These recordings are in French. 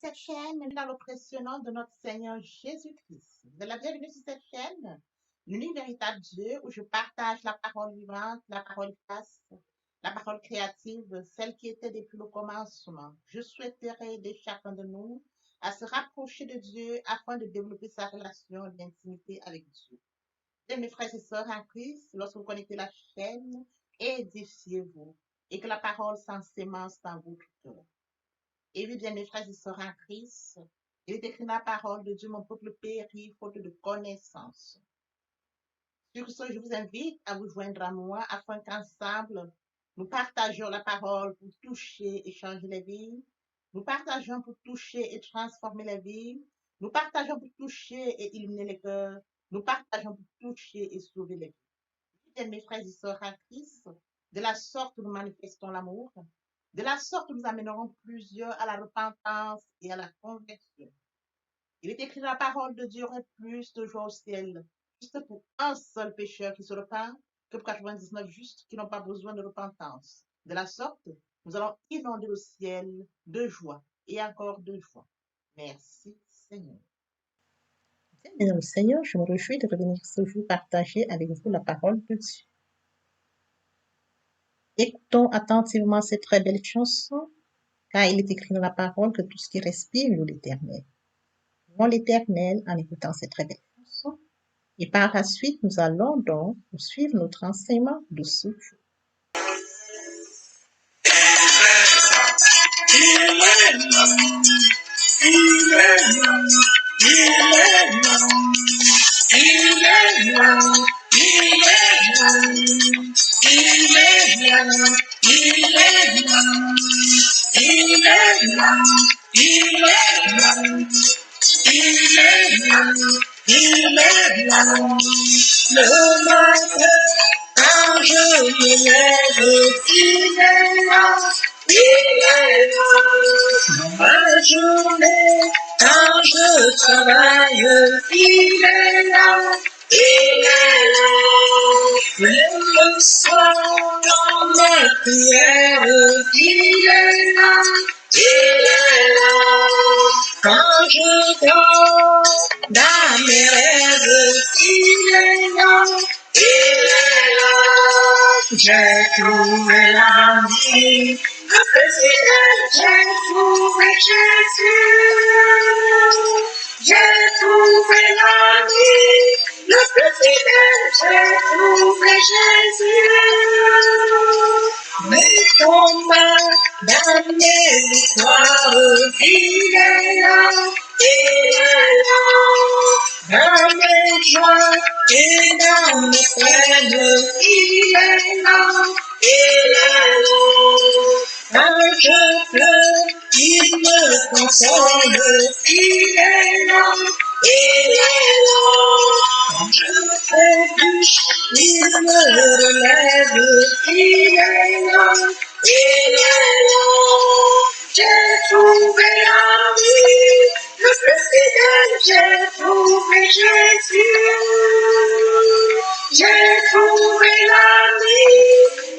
Cette chaîne dans le précieux nom de notre Seigneur Jésus-Christ. Vous êtes la bienvenue sur cette chaîne, l'unique véritable Dieu, où je partage la parole vivante, la parole face, la parole créative, celle qui était depuis le commencement. Je souhaiterais aider chacun de nous à se rapprocher de Dieu afin de développer sa relation d'intimité avec Dieu. Et mes frères et sœurs en Christ, lorsque vous connectez la chaîne, édifiez-vous et que la parole s'ensémence dans votre cœur. Et oui, bien mes frères et sœurs en Christ, il est écrit dans la parole de Dieu, mon peuple périt faute de connaissance. Sur ce, je vous invite à vous joindre à moi afin qu'ensemble, nous partagions la parole pour toucher et changer les vies. Nous partageons pour toucher et transformer les vies. Nous partageons pour toucher et illuminer les cœurs. Nous partageons pour toucher et sauver les vies. Bien mes frères et sœurs en Christ, de la sorte nous manifestons l'amour. De la sorte, nous amènerons plusieurs à la repentance et à la conversion. Il est écrit dans la parole de Dieu, aurait plus de joie au ciel, juste pour un seul pécheur qui se repent, que pour 99 justes qui n'ont pas besoin de repentance. De la sorte, nous allons inonder le ciel de joie et encore de joie. Merci, Seigneur. Bien, le Seigneur, je me réjouis de revenir ce jour partager avec vous la parole de Dieu. Écoutons attentivement cette très belle chanson, car il est écrit dans la parole que tout ce qui respire loue l'Éternel. Louons l'Éternel en écoutant cette très belle chanson. Et par la suite, nous allons donc poursuivre notre enseignement de ce jour. Le matin, quand je me lève, il est là, il est là. Dans ma journée, quand je travaille, il est là, il est là. Même le soir, dans mes prières, il est là, il est là. Quand je dors dans mes rêves, il est là, il est là. J'ai trouvé l'ami, le président, j'ai trouvé Jésus. J'ai trouvé l'ami, le président, j'ai trouvé Jésus. Mes combats dans mes victoires, il est là, il est là. Dans mes joies et dans mes peines, il est là, il est là. Quand je pleure, il me console, il est là, il est là. Quand je trébuche, il me relève, il est là, il est là. J'ai trouvé la vie, le plus fidèle, j'ai trouvé Jésus. J'ai trouvé l'ami,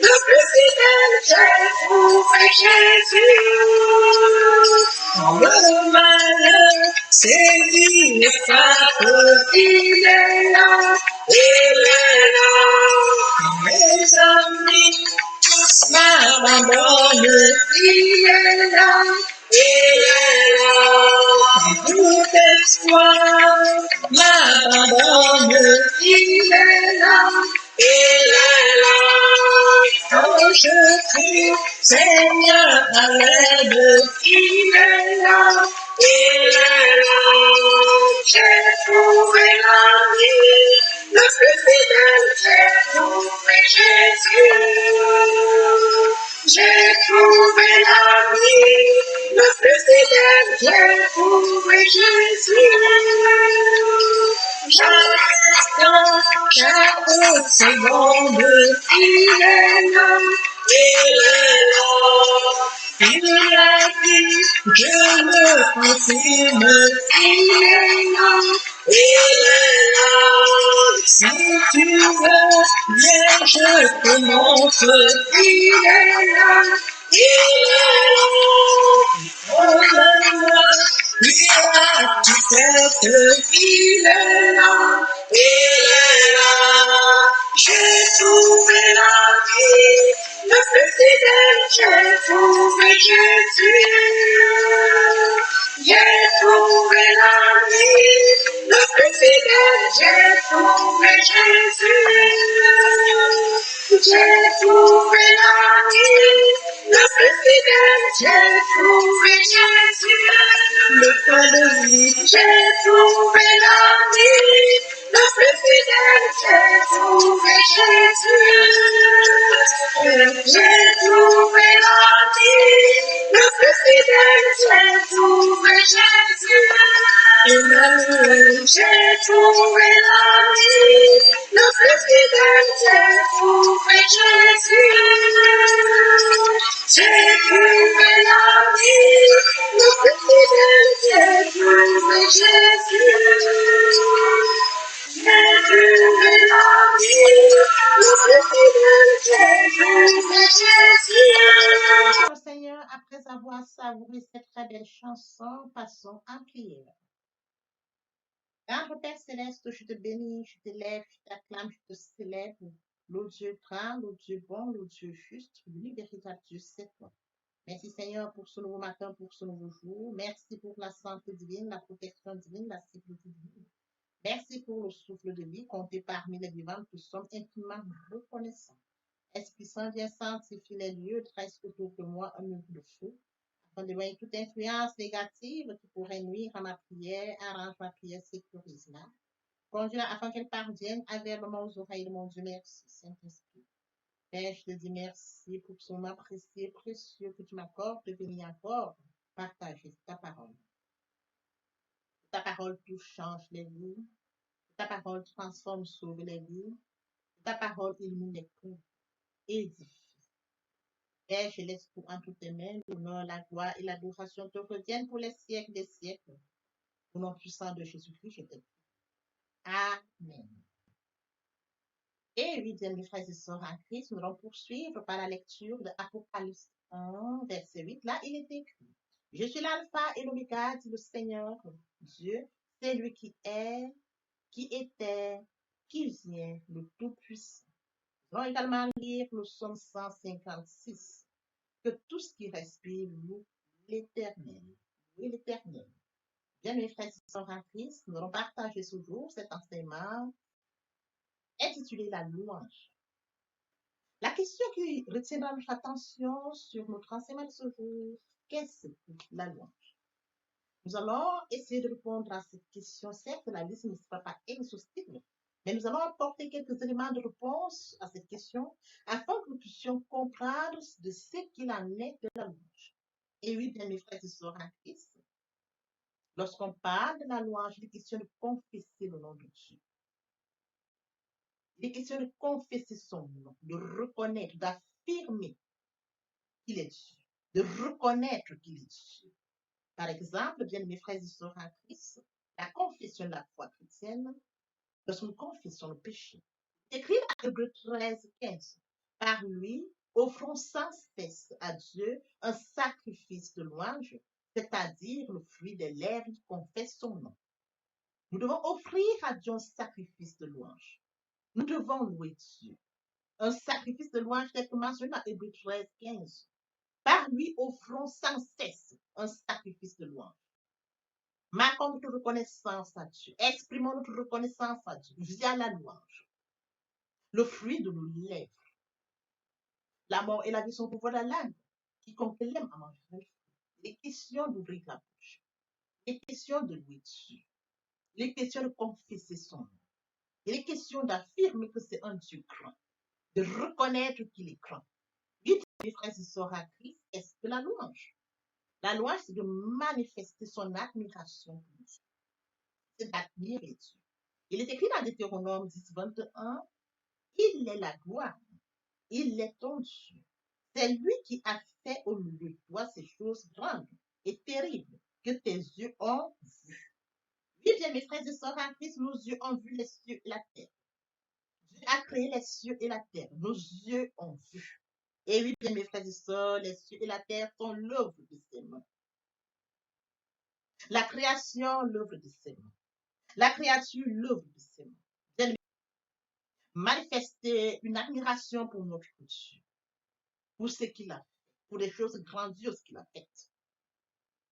le plus fidèle, j'ai trouvé Jésus. Quand le malheur sévit et frappe, il est là, il est là. Quand mes amis tous m'abandonnent, il est là, il est là. Quand tout espoir m'abandonne, il est là, il est là. Quand je crie, Seigneur, à l'aide, il est là, il est là. J'ai trouvé l'ami, le plus fidèle, j'ai trouvé Jésus. J'ai trouvé l'ami, le plus fidèle, j'ai trouvé Jésus. Chaque instant, chaque seconde, il est là, il est là. Il a dit, je me confirme, il est là, il est là. Si tu veux, viens, je te montre, il est là, il est là. Regarde-moi, lui a tout fait, il est là, il est là. J'ai trouvé la vie, le plus fidèle, j'ai trouvé Jésus. J'ai trouvé la vie, le plus fidèle, j'ai trouvé Jésus. J'ai trouvé la vie, le plus fidèle, j'ai trouvé Jésus. Le pain de vie, j'ai trouvé la vie, le plus fidèle, j'ai trouvé Jésus. J'ai trouvé la vie, le plus fidèle, j'ai trouvé Jésus. Emmanuel, j'ai trouvé la vie, le plus fidèle, j'ai trouvé Jésus. J'ai trouvé la vie, le plus fidèle, j'ai trouvé Jésus. J'ai trouvé la vie, le plus fidèle, j'ai trouvé Jésus. Au Seigneur, après avoir savouré cette très belle chanson, passons en prière. Notre Père céleste, je te bénis, je t'élève, je t'acclame, je te célèbre. Le Dieu grand, le Dieu bon, le Dieu juste, l'unique véritable Dieu, c'est toi. Merci Seigneur pour ce nouveau matin, pour ce nouveau jour. Merci pour la santé divine, la protection divine, la sécurité divine. Merci pour le souffle de vie, compté parmi les vivants, nous sommes intimement reconnaissants. Esprit Saint, viens sanctifier les lieux, dresse autour de moi un mur de feu, afin d'éloigner toute influence négative qui pourrait nuire à ma prière, arrange ma prière, sécurise-la. Conduis-la afin qu'elle parvienne aveuglement aux oreilles de mon Dieu. Merci, Saint-Esprit. Père, je te dis merci pour ce moment précieux, précieux que tu m'accordes de venir encore partager ta parole. Ta parole touche, change les vies. Ta parole transforme, sauve les vies. Ta parole illumine les cœurs, édifie. Père, je laisse tout entre tes mains. L'honneur, la gloire et l'adoration te reviennent pour les siècles des siècles. Au nom puissant de Jésus-Christ, je te prie. Amen. Et oui, bien mes frères et sœurs en Christ, nous allons poursuivre par la lecture de Apocalypse 1, verset 8. Là, il est écrit: Je suis l'alpha et l'oméga, dit le Seigneur Dieu, c'est lui qui est, qui était, qui vient, le Tout-Puissant. Nous allons également lire le psaume 156. Que tout ce qui respire loue l'Éternel. Oui, l'Éternel. Bien, mes frères et sœurs en Christ, nous allons partager ce jour cet enseignement intitulé La louange. La question qui retiendra notre attention sur notre enseignement de ce jour, qu'est-ce que la louange? Nous allons essayer de répondre à cette question. Certes, la liste ne sera pas exhaustive, mais nous allons apporter quelques éléments de réponse à cette question afin que nous puissions comprendre de ce qu'il en est de la louange. Et oui, bien mes frères et sœurs en Christ, lorsqu'on parle de la louange, il est question de confesser le nom de Dieu. Il est question de confesser son nom, de reconnaître, d'affirmer qu'il est Dieu, de reconnaître qu'il est Dieu. Par exemple, bien mes frères et sœurs en Christ, la confession de la foi chrétienne, lorsque nous confessons le péché. Écrit à Hébreux 13, 15. Par lui, offrons sans cesse à Dieu un sacrifice de louange, c'est-à-dire le fruit des lèvres qui confessent son nom. Nous devons offrir à Dieu un sacrifice de louange. Nous devons louer Dieu. Un sacrifice de louange tel que mentionné dans Hébreux 13, 15. Par lui, offrons sans cesse un sacrifice de louange. Marquons notre reconnaissance à Dieu. Exprimons notre reconnaissance à Dieu via la louange. Le fruit de nos lèvres. La mort et la vie sont au pouvoir de la langue. Quiconque l'aime à manger le fruit. Il est question d'ouvrir la bouche. Il est question de louer Dieu. Il est question de confesser son nom. Il est question d'affirmer que c'est un Dieu grand. De reconnaître qu'il est grand. Oui, mes frères et sœurs à Christ, est-ce que la louange? La louange, c'est de manifester son admiration pour Dieu. C'est d'admirer Dieu. Il est écrit dans Deutéronome 10, 21, il est la gloire, il est ton Dieu. C'est lui qui a fait au milieu de toi ces choses grandes et terribles que tes yeux ont vues. Oui, bien, mes frères et sœurs en Christ, nos yeux ont vu les cieux et la terre. Dieu a créé les cieux et la terre. Nos yeux ont vu. Et oui, bien mes frères et sœurs, les cieux et la terre sont l'œuvre de ses mains. La création, l'œuvre de ses mains. La créature, l'œuvre de ses mains. Bien, manifester une admiration pour notre Dieu, pour ce qu'il a fait, pour les choses grandioses qu'il a faites.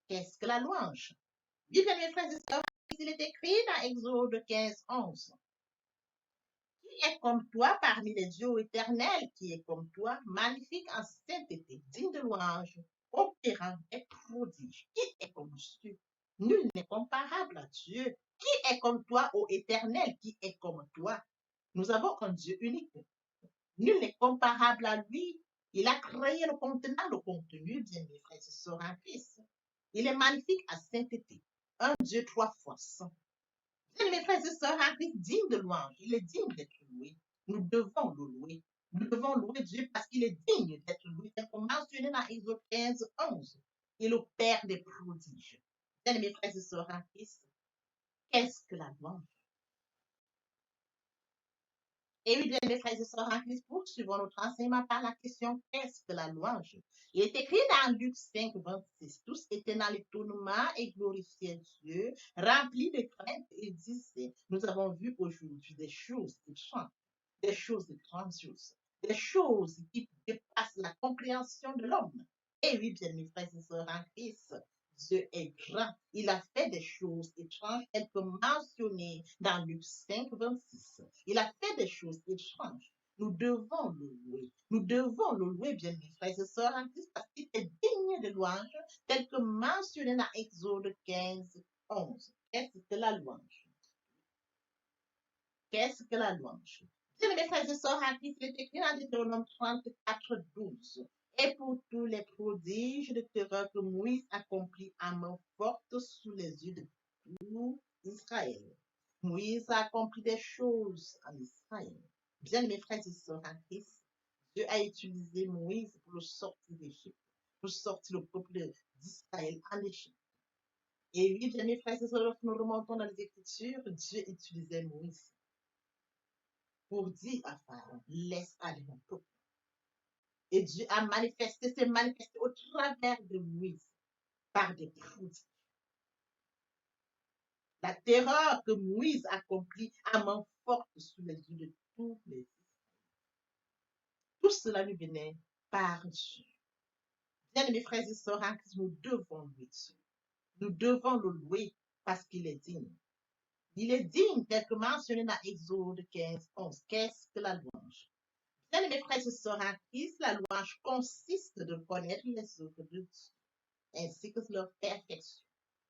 Qu'est-ce que la louange? Oui, bien mes frères et sœurs, il est écrit dans Exode 15, 11. Qui est comme toi parmi les dieux éternels, qui est comme toi, magnifique en sainteté, digne de louange, opérant et prodige. Qui est comme Dieu? Nul n'est comparable à Dieu. Qui est comme toi, ô éternel, qui est comme toi? Nous avons un Dieu unique. Nul n'est comparable à lui. Il a créé le contenant, le contenu, bien mes frères et sœurs en Christ. Il est magnifique à sainteté. Un Dieu trois fois saint. Bien mes frères et sœurs en Christ, digne de louange. Il est digne d'être loué. Nous devons le louer. Nous devons louer Dieu parce qu'il est digne d'être loué. C'est comme mentionné dans Exode 15, 11. Il est le Père des prodiges. Bien mes frères et sœurs en Christ, qu'est-ce que la louange? Et oui, bien, mes frères et sœurs en Christ, poursuivons notre enseignement par la question qu'est-ce que la louange? Il est écrit dans Luc 5, 26. Tous étaient dans l'étonnement et glorifiaient Dieu, remplis de crainte et disaient, nous avons vu aujourd'hui des choses étranges, des choses grandioses, des choses qui dépassent la compréhension de l'homme. Et oui, bien, mes frères et sœurs en Christ, Dieu est grand. Il a fait des choses étranges, telles que mentionnées dans Luc 5, 26. Il a fait des choses étranges. Nous devons le louer. Nous devons le louer, bien mes frères et sœurs en Christ, parce qu'il est digne de louange, tel que mentionné dans Exode 15, 11. Qu'est-ce que la louange? Qu'est-ce que la louange? Bien mes frères et sœurs en Christ, il est écrit dans Deutéronome 34, 12. Et pour tous les prodiges de terreur que Moïse accomplit à main forte sous les yeux de tout Israël. Moïse a accompli des choses en Israël. Bien mes frères et sœurs en Christ, Dieu a utilisé Moïse pour le sortir d'Égypte, pour sortir le peuple d'Israël en Égypte. Et oui, bien mes frères et sœurs, lorsque nous remontons dans les Écritures, Dieu utilisait Moïse pour dire à Pharaon, laisse aller mon peuple. Et Dieu a manifesté, s'est manifesté au travers de Moïse par des prodiges. La terreur que Moïse accomplit à main forte sous les yeux de tous les Israéliens. Tout cela lui venait par Dieu. Bien, mes frères et sœurs en Christ, nous devons louer Dieu. Nous devons le louer parce qu'il est digne. Il est digne, tel que mentionné dans Exode 15, 11. Qu'est-ce que la louange? Bien, mes frères et sœurs en Christ, la louange consiste de connaître les œuvres de Dieu ainsi que leur perfection.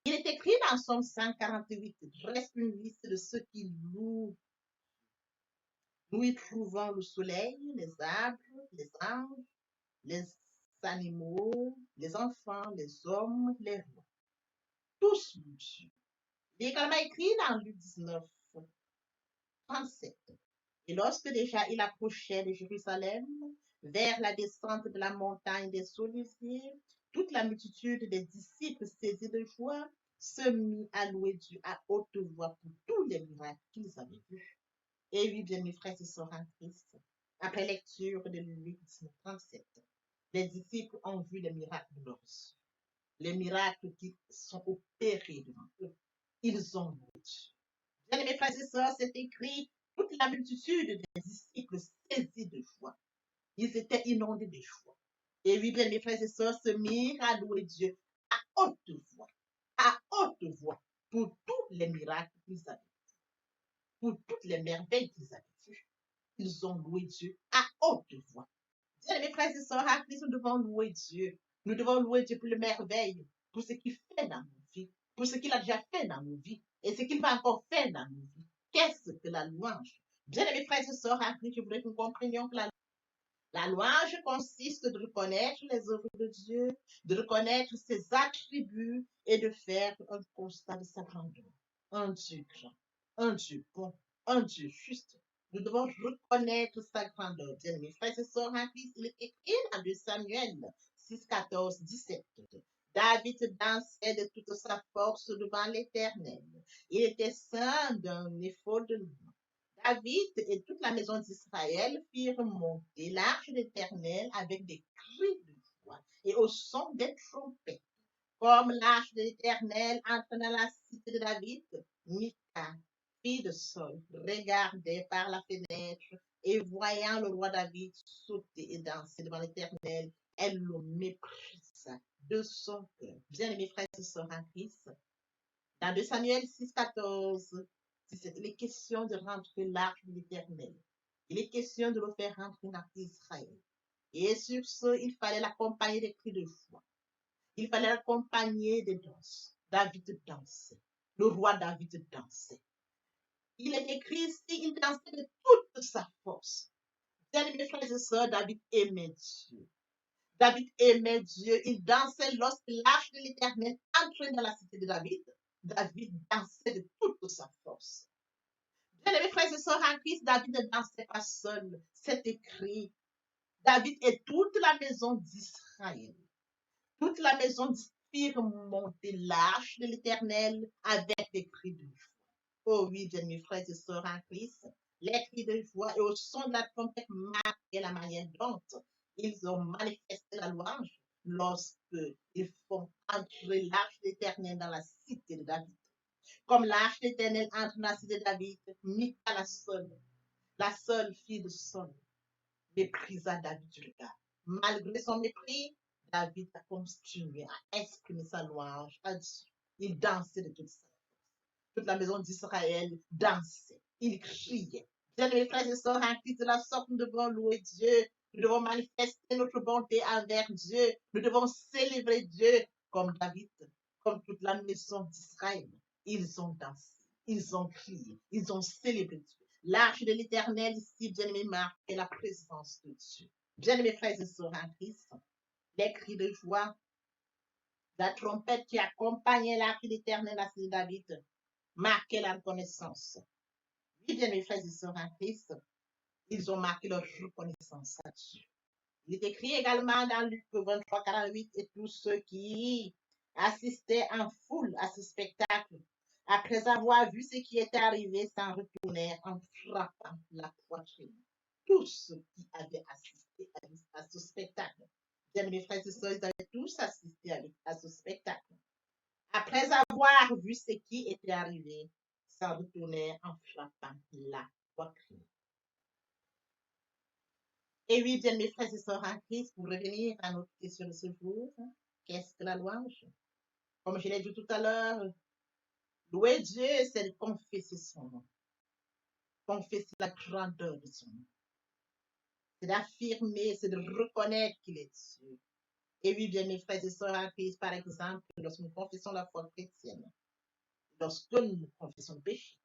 Il est écrit dans Somme 148, dresse une liste de ceux qui louent. Nous y trouvons le soleil, les arbres, les anges, les animaux, les enfants, les hommes, les rois. Tous louent Dieu. Il est également écrit dans Luc 19, 37. Et lorsque déjà il approchait de Jérusalem, vers la descente de la montagne des Oliviers, toute la multitude des disciples saisis de joie se mit à louer Dieu à haute voix pour tous les miracles qu'ils avaient vus. Et oui, bien mes frères et sœurs en Christ, après lecture de Luc 19, 37, les disciples ont vu les miracles de leurs yeux, les miracles qui sont opérés devant eux. Ils ont loué Dieu. Bien mes frères et sœurs, c'est écrit, toute la multitude des disciples saisis de joie. Ils étaient inondés de joie. Et oui, bien mes frères et sœurs se mirent à louer Dieu à haute voix, pour tous les miracles qu'ils avaient, pour toutes les merveilles qu'ils avaient vues. Ils ont loué Dieu à haute voix. Bien mes frères et sœurs, à Christ, nous devons louer Dieu. Nous devons louer Dieu pour les merveilles, pour ce qu'il fait dans nos vies, pour ce qu'il a déjà fait dans nos vies et ce qu'il va encore faire dans nos vies. Qu'est-ce que la louange? Bien mes frères et sœurs, à Christ, je voudrais que nous comprenions que la louange consiste de reconnaître les œuvres de Dieu, de reconnaître ses attributs et de faire un constat de sa grandeur. Un Dieu grand, un Dieu bon, un Dieu juste. Nous devons reconnaître sa grandeur. Bien, mes frères et sœurs en Christ, il est écrit dans 2 Samuel 6, 14, 17. David dansait de toute sa force devant l'Éternel. Il était ceint d'un éphod de lin. David et toute la maison d'Israël firent monter l'arche de l'Éternel avec des cris de joie et au son des trompettes. Comme l'arche de l'Éternel entre dans la cité de David, Mica, fille de Saul, regardait par la fenêtre et voyant le roi David sauter et danser devant l'Éternel, elle le méprisa de son cœur. Bien-aimés frères et sœurs en Christ, dans 2 Samuel 6, 14, 17, il est question de rentrer l'arche de l'Éternel. Il est question de le faire rentrer dans Israël. Et sur ce, il fallait l'accompagner des cris de joie. Il fallait l'accompagner des danses. David dansait. Le roi David dansait. Il est écrit ici, il dansait de toute sa force. Bien-aimés frères et sœurs, David aimait Dieu. David aimait Dieu. Il dansait lorsque l'arche de l'Éternel entrait dans la cité de David. David dansait de toute sa force. Bien-aimés frères et sœurs en Christ, David ne dansait pas seul. C'est écrit. David et toute la maison d'Israël. Toute la maison firent monter l'arche de l'Éternel avec des cris de joie. Oh oui, bien-aimés frères et sœurs en Christ, les cris de joie et au son de la trompette marquaient la manière dont ils ont manifesté la louange lorsqu'ils font entrer l'arche de l'Éternel dans la cité de David. Comme l'arche de l'Éternel entre dans la cité de David, Mica, la seule fille de Saul, méprisa David du regard. Malgré son mépris, David a continué à exprimer sa louange à Dieu. Il dansait de toute sa force. Toute la maison d'Israël dansait. Il criait. Bien-aimés frères et sœurs, en Christ de la sorte, nous devons louer Dieu. Nous devons manifester notre bonté envers Dieu. Nous devons célébrer Dieu comme David, comme toute la maison d'Israël. Ils ont dansé, ils ont crié, ils ont célébré Dieu. L'arche de l'Éternel ici, bien-aimé, marquait la présence de Dieu. Bien-aimés frères et sœurs en Christ, les cris de joie, la trompette qui accompagnait l'arche de l'Éternel à David marquait la reconnaissance. Oui, bien-aimés frères et sœurs en Christ, ils ont marqué leur reconnaissance à Dieu. Il est écrit également dans Luc 23, 48, et tous ceux qui assistaient en foule à ce spectacle, après avoir vu ce qui était arrivé, s'en retournèrent en frappant la poitrine. Tous ceux qui avaient assisté à ce spectacle, bien mes frères et sœurs, ils avaient tous assisté à ce spectacle. Après avoir vu ce qui était arrivé, s'en retournèrent en frappant la poitrine. Et oui, bien mes frères et sœurs en Christ, pour revenir à notre question de ce jour, qu'est-ce que la louange? Comme je l'ai dit tout à l'heure, louer Dieu, c'est de confesser son nom, confesser la grandeur de son nom. C'est d'affirmer, c'est de reconnaître qu'il est Dieu. Et oui, bien mes frères et sœurs en Christ, par exemple, lorsque nous confessons la foi chrétienne, lorsque nous confessons le péché,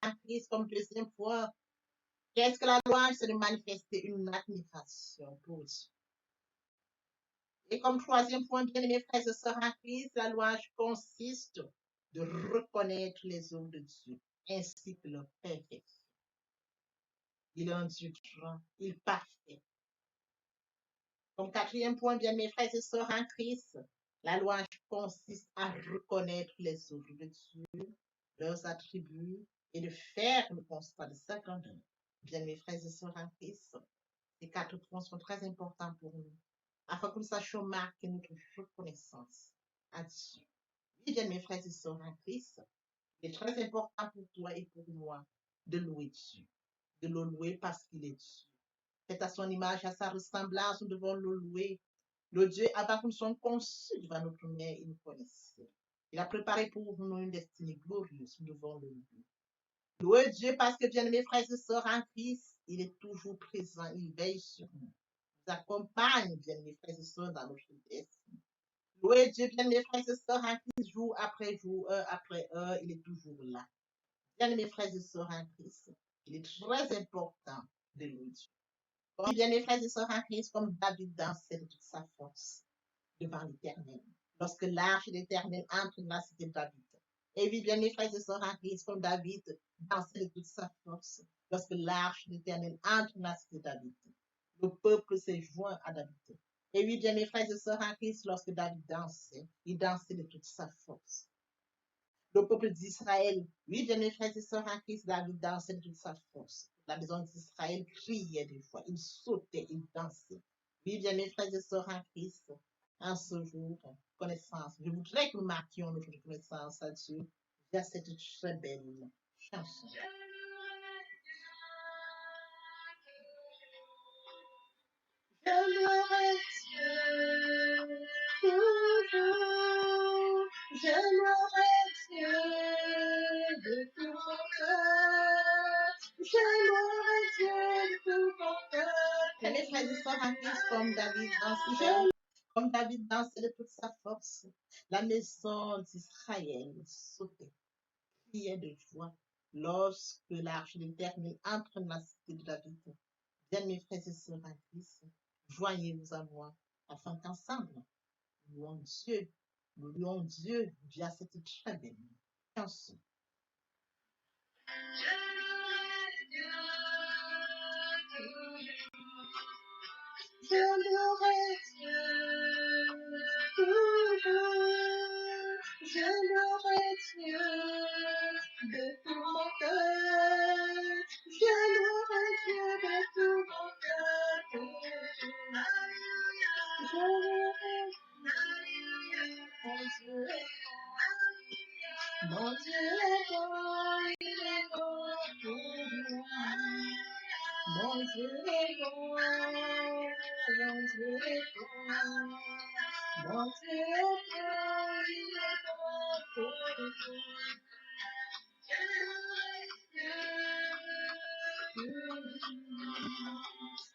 en Christ, comme deuxième point, qu'est-ce que la louange? C'est de manifester une admiration pour Dieu. Et comme troisième point, bien mes frères et sœurs en Christ, la louange consiste de reconnaître les œuvres de Dieu ainsi que leur perfection. Il est un Dieu grand, il est parfait. Comme quatrième point, bien mes frères et sœurs en Christ, la louange consiste à reconnaître les œuvres de Dieu, leurs attributs et de faire le constat de sa grandeur. Bien mes frères et sœurs en Christ, ces 4 points sont très importants pour nous, afin que nous sachions marquer notre reconnaissance à Dieu. Oui, bien mes frères et sœurs en Christ, il est très important pour toi et pour moi de louer Dieu, de le louer parce qu'il est Dieu. C'est à son image, à sa ressemblance, nous devons le louer. Le Dieu, avant que nous soyons conçus devant notre mère, il nous connaissait. Il a préparé pour nous une destinée glorieuse. Nous devons le louer. Louer Dieu parce que, bien mes frères et sœurs en Christ, il est toujours présent. Il veille sur nous. Il nous accompagne, bien mes frères et sœurs, dans notre destinée. Louer Dieu, bien mes frères et sœurs en Christ, jour après jour, heure après heure, il est toujours là. Bien mes frères et sœurs en Christ, il est très important de louer Dieu. Comme bien mes frères et sœurs en Christ, comme David dansait de toute sa force devant l'Éternel, lorsque l'arche de l'Éternel entre dans la cité de David. Et oui, bien mes frères et sœurs en Christ, comme David dansait de toute sa force, lorsque l'arche de l'Éternel entre dans la cité de David. Le peuple s'est joint à David. Et oui, bien mes frères et sœurs en Christ, lorsque David dansait, il dansait de toute sa force. le peuple d'Israël. Oui, bien mes frères et sœurs en Christ, David dansait de toute sa force. La maison d'Israël criait des fois, il sautait, il dansait. Oui, bien mes frères et sœurs en Christ, en ce jour, connaissance. Je voudrais que nous marquions notre connaissance à Dieu via cette très belle chanson. Je louerai Dieu toujours, je louerai Dieu de tout mon cœur, je louerai Dieu de tout mon cœur. Et mes frères et sœurs en Christ, comme David dansait, comme David dansait de toute sa force, la maison d'Israël sautait, criait de joie lorsque l'arche de l'Éternel entre dans la cité de David. Bien mes frères et sœurs en Christ, joignez-vous à moi, afin qu'ensemble, nous louons Dieu via cette très belle chanson. Je louerai Dieu toujours, je louerai Dieu de tout mon cœur, je louerai Dieu de tout mon cœur. Je louerai mon Dieu est bon, il est bon pour moi. Mon Dieu est bon, mon Dieu est bon, mon Dieu est bon, il est bon pour moi.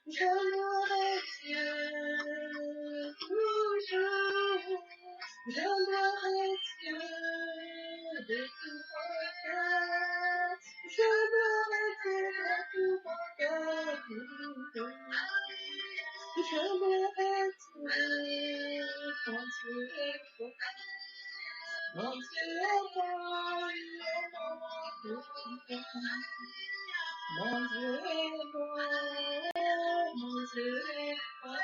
Je louerai Dieu toujours, je louerai Dieu de tout mon cœur, je louerai Dieu de tout mon cœur. Je louerai Dieu, mon Dieu est bon, mon Dieu est bon, il est bon pour moi. Mon Dieu est bon, mon Dieu est bon,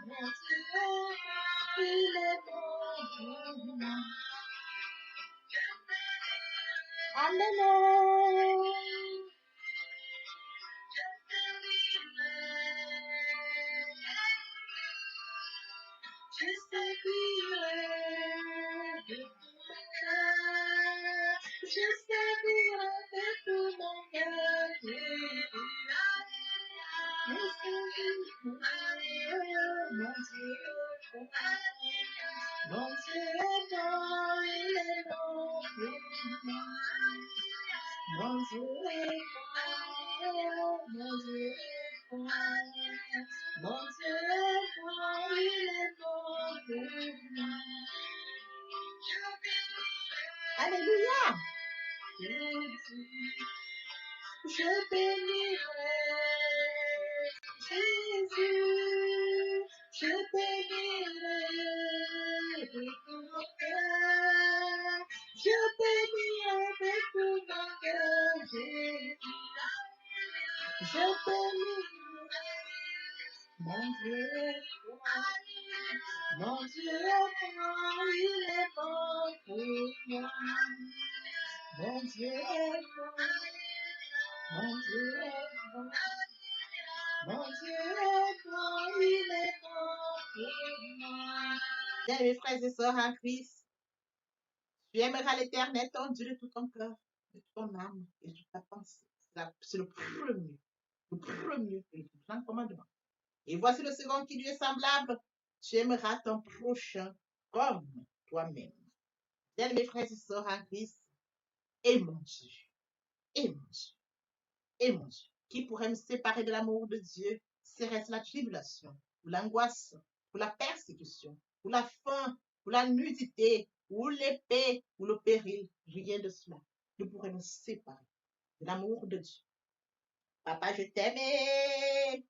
mon Dieu est bon, il est bon pour moi. Alléluia. Je servirai de tout mon cœur, je servirai de tout mon cœur. Je servirai, mon Dieu est bon, mon Dieu est bon, il est bon pour moi. Mon Dieu est bon, mon Dieu est bon, mon Dieu est bon, il est bon pour moi. Alléluia. Je bénirai Jésus, je bénirai de tout mon cœur, je bénirai de tout mon cœur Jésus, je bénirai, mon Dieu est bon, mon Dieu est bon, il est bon pour moi. Mon Dieu est bon, mon Dieu est bon, mon Dieu est bon, il est bon pour moi. Bien, mes frères et sœurs en Christ, tu aimeras l'Éternel, ton Dieu, de tout ton cœur, de toute ton âme et de toute ta pensée. C'est le premier et le plus grand commandement. Et voici le second qui lui est semblable. Tu aimeras ton prochain comme toi-même. Bien, mes frères et sœurs en Christ, aimons Dieu, aimons Dieu, aimons Dieu. Qui pourrait me séparer de l'amour de Dieu? Serait-ce la tribulation, ou l'angoisse, ou la persécution, ou la faim, ou la nudité, ou l'épée, ou le péril? Rien de cela ne pourrait nous séparer de l'amour de Dieu. Papa, je t'aime.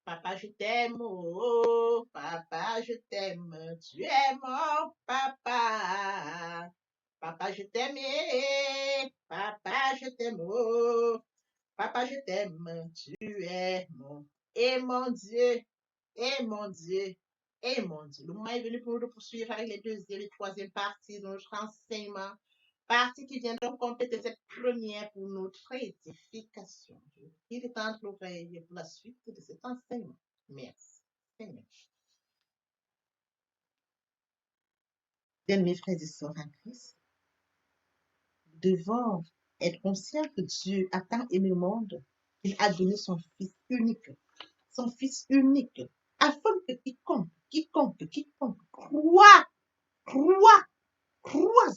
Papa, je t'aime, oh, papa, je t'aime, tu es mon papa. Papa, je t'aime, papa, je t'aime, oh, papa, je t'aime, tu es mon, et mon Dieu, et mon Dieu, et mon Dieu. Le moment est venu pour nous de poursuivre avec les deuxième et troisième parties de notre enseignement Partie qui vient donc compléter cette première pour notre édification. Il est entre l'oreille pour la suite de cet enseignement. Merci. Seigneur. Bien, mes frères et sœurs en Christ, nous devons être conscients que Dieu a tant aimé le monde qu'il a donné son Fils unique, afin que quiconque croit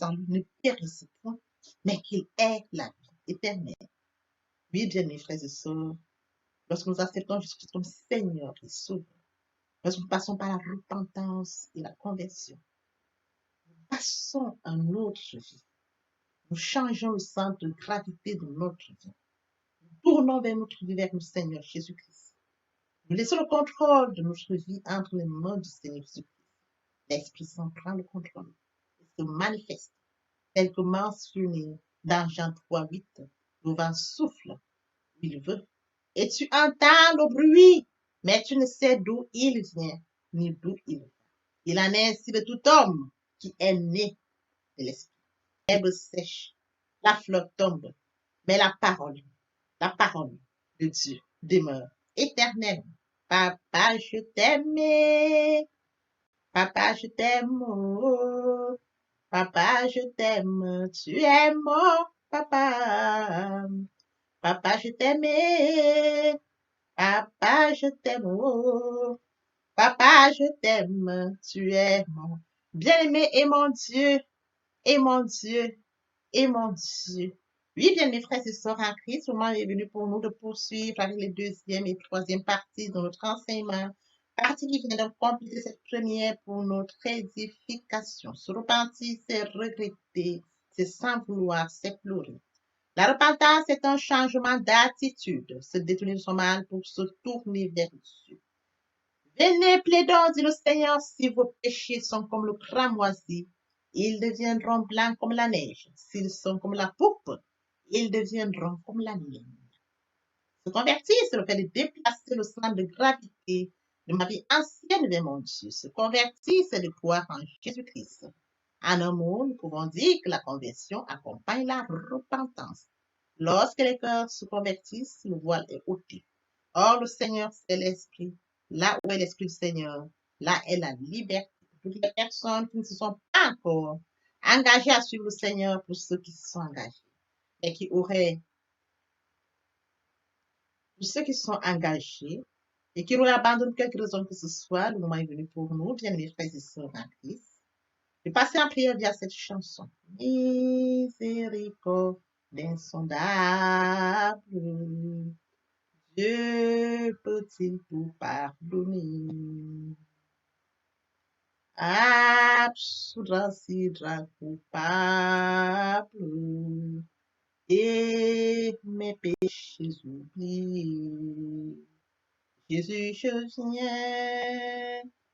en lui ne périsse point, mais qu'il ait la vie éternelle. Oui, bien, mes frères et sœurs, lorsque nous acceptons Jésus-Christ comme Seigneur et Sauveur, lorsque nous passons par la repentance et la conversion, nous passons à notre vie. Nous changeons le centre de gravité de notre vie. Nous tournons vers notre vie, vers le Seigneur Jésus-Christ. Nous laissons le contrôle de notre vie entre les mains du Seigneur Jésus-Christ. L'Esprit Saint prend le contrôle et se manifeste, tel que mentionné dans Jean 3:8. Le vent souffle où il veut, et tu entends le bruit, mais tu ne sais d'où il vient, ni d'où il va. Il en est ainsi de tout homme qui est né de l'Esprit. L'herbe sèche, la fleur tombe, mais la parole de Dieu demeure éternellement. Papa, je t'aime. Papa, je t'aime. Oh. Papa, je t'aime. Tu es mon papa. Papa, je t'aime. Papa, je t'aime. Oh. Papa, je t'aime. Tu es mon bien-aimé et mon Dieu. Et mon Dieu. Et mon Dieu. Oui, bien, mes frères et sœurs en Christ, le moment est venu pour nous de poursuivre avec les deuxième et troisième parties de notre enseignement. Partie qui vient de compléter cette première pour notre édification. Se repentir, c'est regretter, c'est sans vouloir, c'est pleurer. La repentance est un changement d'attitude, se détourner de son mal pour se tourner vers Dieu. Venez, plaidons, dit le Seigneur, si vos péchés sont comme le cramoisi, ils deviendront blancs comme la neige. S'ils sont comme la poupe, ils deviendront comme la laine. Se convertir, c'est le fait de déplacer le centre de gravité de ma vie ancienne vers mon Dieu. Se convertir, c'est de croire en Jésus-Christ. En un mot, nous pouvons dire que la conversion accompagne la repentance. Lorsque les cœurs se convertissent, le voile est ôté. Or, le Seigneur, c'est l'Esprit. Là où est l'Esprit du Seigneur, là est la liberté. Pour toutes les personnes qui ne se sont pas encore engagées à suivre le Seigneur, pour ceux qui se sont engagés, et qui auraient, pour ceux qui se sont engagés, et qui auraient abandonné quelque raison que ce soit, le moment est venu pour nous, bien mes frères et sœurs en Christ, de passer en prière via cette chanson. Miséricorde insondable, Dieu peut-il tout pardonner? Absoudre si coupable et mes péchés oubliés. Jésus,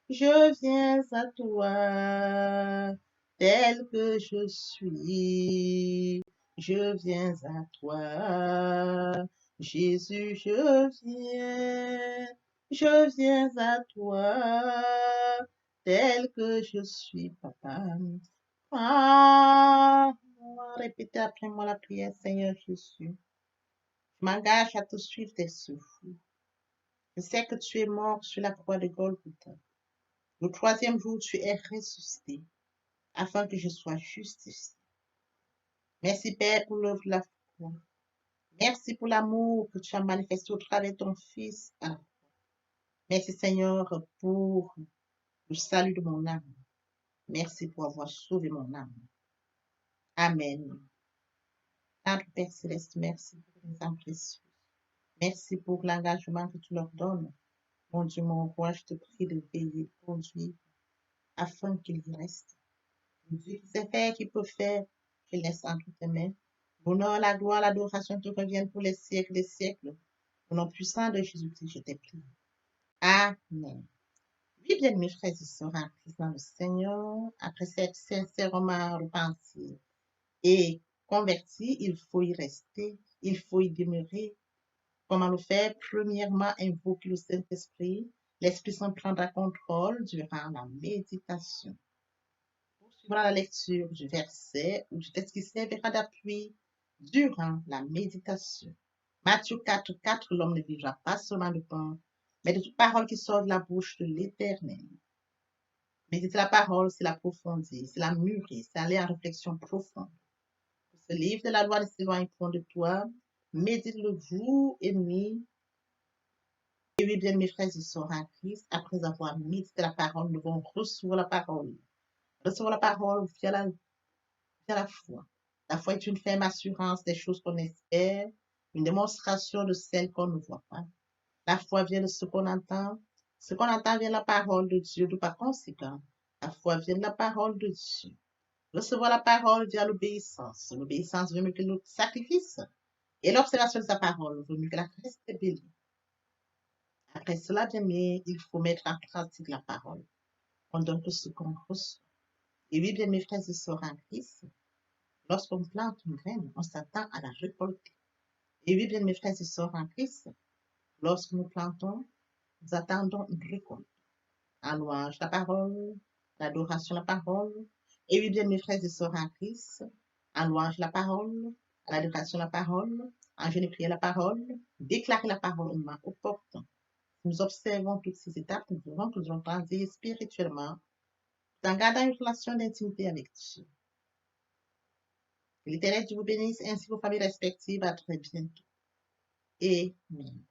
je viens à toi, tel que je suis. Je viens à toi, Jésus, je viens à toi, tel que je suis, papa. Ah, répétez après moi la prière, Seigneur Jésus. Je m'engage à te suivre tes souffles. Je sais que tu es mort sur la croix de Golgotha. Le troisième jour, tu es ressuscité, afin que je sois justifié. Merci, Père, pour l'œuvre de la foi. Merci pour l'amour que tu as manifesté au travers de ton Fils. Merci, Seigneur, pour le salut de mon âme. Merci pour avoir sauvé mon âme. Amen. Notre Père Céleste, merci pour les âmes précieuses. Merci pour l'engagement que tu leur donnes. Mon Dieu, mon roi, je te prie de veiller, de conduire, afin qu'ils y restent. Dieu qui sait faire, qui peut faire, je laisse entre tes mains. L'honneur, la gloire, l'adoration te reviennent pour les siècles des siècles. Au nom puissant de Jésus-Christ, je t'ai prié. Amen. Oui, bien, mes frères et sœurs en Christ dans le Seigneur, après cette sincèrement repentie et convertie, il faut y rester, il faut y demeurer. Comment le faire? Premièrement, invoquer le Saint-Esprit. L'Esprit Saint prendra contrôle durant la méditation. Voilà la lecture du verset ou du texte qui servira d'appui durant la méditation. Matthieu 4:4, l'homme ne vivra pas seulement de pain, mais de toute parole qui sort de la bouche de l'Éternel. Méditer la parole, c'est l'approfondir, c'est la mûrir, c'est aller en réflexion profonde. Ce livre de la loi ne s'éloigne point de toi, médite-le jour et nuit. Et oui, bien, mes frères et sœurs en Christ, après avoir médité la parole, nous devons recevoir la parole. Recevoir la parole via la foi. La foi est une ferme assurance des choses qu'on espère, une démonstration de celles qu'on ne voit pas. La foi vient de ce qu'on entend. Ce qu'on entend vient de la parole de Dieu, de par conséquent. La foi vient de la parole de Dieu. Recevoir la parole via l'obéissance. L'obéissance veut mieux que le sacrifice. Et l'observation de sa parole vaut mieux que la rébellion. Après cela, bien aimé, il faut mettre en pratique la parole. On donne que ce qu'on reçoit. Et oui, bien mes frères et sœurs en Christ, lorsqu'on plante une graine, on s'attend à la récolter. Et oui, bien mes frères et sœurs en Christ, lorsque nous plantons, nous attendons une récolte. En louange la parole, l'adoration la parole. Et oui, bien mes frères et sœurs en Christ, en louange la parole, à l'adoration la parole, en jeûne et prière la parole, déclarer la parole au moment opportun. Nous observons toutes ces étapes, nous verrons que nous allons grandir spirituellement en gardant une relation d'intimité avec Dieu. Que l'Éternel Dieu vous bénisse ainsi vos familles respectives. À très bientôt. Amen.